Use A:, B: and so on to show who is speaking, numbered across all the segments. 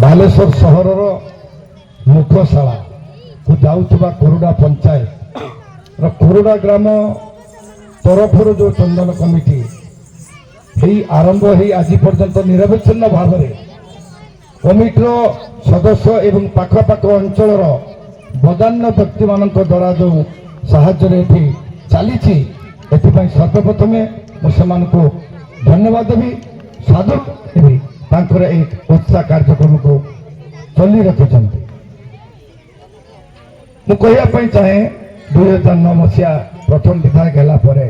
A: ବାଲେଶ୍ୱର ସହରର ମୁଖ୍ୟଶାଳାକୁ ଯାଉଥିବା କୋରୁଡ଼ା ପଞ୍ଚାୟତର କୋରୁଡ଼ା ଗ୍ରାମ ତରଫରୁ ଯେଉଁ ଚନ୍ଦନ କମିଟି ହେଇ ଆରମ୍ଭ ହେଇ ଆଜି ପର୍ଯ୍ୟନ୍ତ ନିରବଚ୍ଛିନ୍ନ ଭାବରେ କମିଟିର ସଦସ୍ୟ ଏବଂ ପାଖପାଖ ଅଞ୍ଚଳର ବଦାନ୍ୟ ବ୍ୟକ୍ତିମାନଙ୍କ ଦ୍ୱାରା ଯେଉଁ ସାହାଯ୍ୟରେ ଏଠି ଚାଲିଛି ଏଥିପାଇଁ ସର୍ବପ୍ରଥମେ ମୁଁ ସେମାନଙ୍କୁ ଧନ୍ୟବାଦ ଦେବି, ସାଧୁ ଦେବି ତାଙ୍କର ଏହି ଉତ୍ସାହ କାର୍ଯ୍ୟକ୍ରମକୁ ଚଲି ରଖିଛନ୍ତି। ମୁଁ କହିବା ପାଇଁ ଚାହେଁ 2009 ମସିହା ପ୍ରଥମ ବିଧାୟକ ହେଲା ପରେ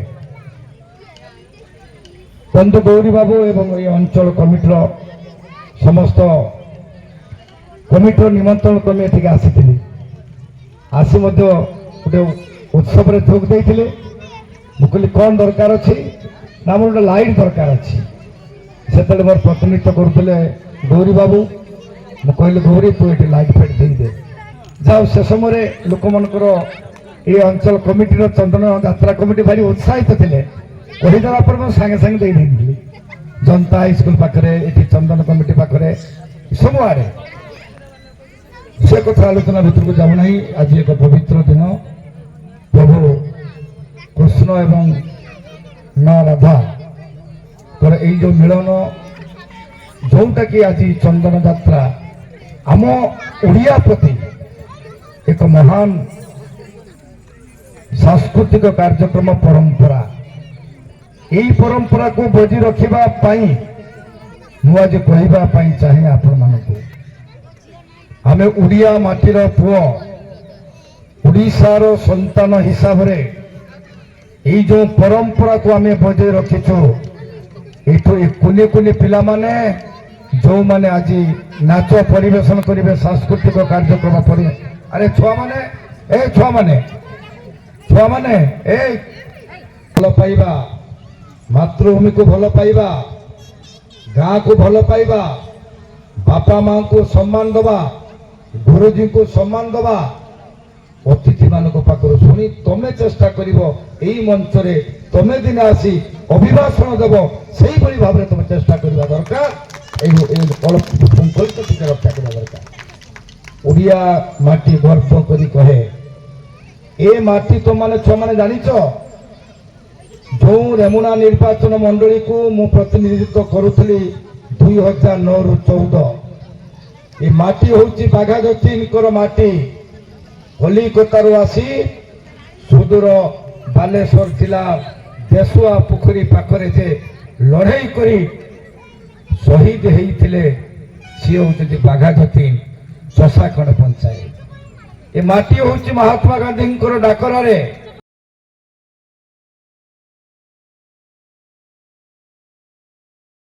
A: ବନ୍ଧୁ ଗୌରୀ ବାବୁ ଏବଂ ଏହି ଅଞ୍ଚଳ କମିଟିର ସମସ୍ତ କମିଟିର ନିମନ୍ତ୍ରଣ କ୍ରମେ ଏଠିକି ଆସିଥିଲି। ଆସି ମଧ୍ୟ ଗୋଟେ ଉତ୍ସବରେ ଯୋଗ ଦେଇଥିଲେ। ମୁଁ କହିଲି କ'ଣ ଦରକାର ଅଛି ନା ମୋର ଗୋଟେ ଲାଇଟ୍ ଦରକାର ଅଛି। ସେତେବେଳେ ମୋର ପ୍ରତିନିଧିତ୍ୱ କରୁଥିଲେ ଗୌରୀ ବାବୁ। ମୁଁ କହିଲି ଗୌରୀ ତୁ ଏଠି ଲାଇଟ୍ ଫାଇଟ୍ ଦେଇଦେ। ଯାଉ ସେ ସମୟରେ ଲୋକମାନଙ୍କର এই ଅଞ୍ଚଳ କମିଟିର ଚନ୍ଦନ ଯାତ୍ରା କମିଟି ଭାରି ଉତ୍ସାହିତ ଥିଲେ। କହିଦେଲା ପରେ ମୁଁ ସାଙ୍ଗେ ସାଙ୍ଗେ ଦେଇଦେଇଥିଲି। ଜନତା ହାଇସ୍କୁଲ ପାଖରେ, ଏଠି ଚନ୍ଦନ କମିଟି ପାଖରେ, ସବୁଆଡ଼େ। ସେ କଥା ଆଲୋଚନା ଭିତରକୁ ଯାଉନାହିଁ। ଆଜି ଏକ ପବିତ୍ର ଦିନ, ପ୍ରଭୁ କୃଷ୍ଣ ଏବଂ ମା ରାଧାଙ୍କର ଏଇ ଯେଉଁ ମିଳନ, ଯେଉଁଟାକି ଆଜି ଚନ୍ଦନ ଯାତ୍ରା ଆମ ଓଡ଼ିଆ ପ୍ରତି ଏକ ମହାନ ସାଂସ୍କୃତିକ କାର୍ଯ୍ୟକ୍ରମ ପରମ୍ପରା। ଏହି ପରମ୍ପରାକୁ ବଜି ରଖିବା ପାଇଁ ମୁଁ ଆଜି କହିବା ପାଇଁ ଚାହେଁ ଆପଣମାନଙ୍କୁ, ଆମେ ଓଡ଼ିଆ ମାଟିର ପୁଅ, ଓଡ଼ିଶାର ସନ୍ତାନ ହିସାବରେ এই ଯେଉଁ ପରମ୍ପରାକୁ ଆମେ ବଜାଇ ରଖିଛୁ, ଏଠୁ ଏ କୁନି କୁନି ପିଲାମାନେ ଯେଉଁମାନେ ଆଜି ନାଚ ପରିବେଷଣ କରିବେ, ସାଂସ୍କୃତିକ କାର୍ଯ୍ୟକ୍ରମ କରିବେ, ଆରେ ଛୁଆମାନେ, ଏ ଛୁଆମାନେ ଏ ଭଲ ପାଇବା, ମାତୃଭୂମିକୁ ଭଲ ପାଇବା, ଗାଁକୁ ଭଲ ପାଇବା, ବାପା ମାଙ୍କୁ ସମ୍ମାନ ଦେବା, ଗୁରୁଜୀଙ୍କୁ ସମ୍ମାନ ଦେବା, ଅତିଥିମାନଙ୍କ ପାଖରୁ ଶୁଣି ତମେ ଚେଷ୍ଟା କରିବ এই ମଞ୍ଚରେ ତମେ ଦିନେ ଆସି ଅଭିଭାଷଣ ଦେବ, ସେଇଭଳି ଭାବରେ ତମେ ଚେଷ୍ଟା କରିବା ଦରକାର। এই ଶୃଙ୍ଖଳିତ ଟିକେ ରକ୍ଷା କରିବା ଦରକାର। ଓଡ଼ିଆ ମାଟି ଗର୍ବ କରି କହେ, ଏ ମାଟି ତମମାନେ ଛୁଆମାନେ ଜାଣିଛ, ଯେଉଁ ରେମୁଣା ନିର୍ବାଚନ ମଣ୍ଡଳୀକୁ ମୁଁ ପ୍ରତିନିଧିତ୍ୱ କରୁଥିଲି 2009ରୁ 14, ଏ ମାଟି ହେଉଛି ବାଘାଯତୀନଙ୍କର ମାଟି। କଲିକତାରୁ ଆସି ସୁଦୂର ବାଲେଶ୍ୱର ଜିଲ୍ଲା ଦେଶୁଆ ପୋଖରୀ ପାଖରେ ଯେ ଲଢ଼େଇ କରି ଶହୀଦ ହେଇଥିଲେ, ସିଏ ହେଉଛନ୍ତି ବାଘାଯତୀନ ଚଷାଖଣ୍ଡ ପଞ୍ଚାୟତ। ଏ ମାଟି ହେଉଛି ମହାତ୍ମା ଗାନ୍ଧୀଙ୍କର ଡାକରାରେ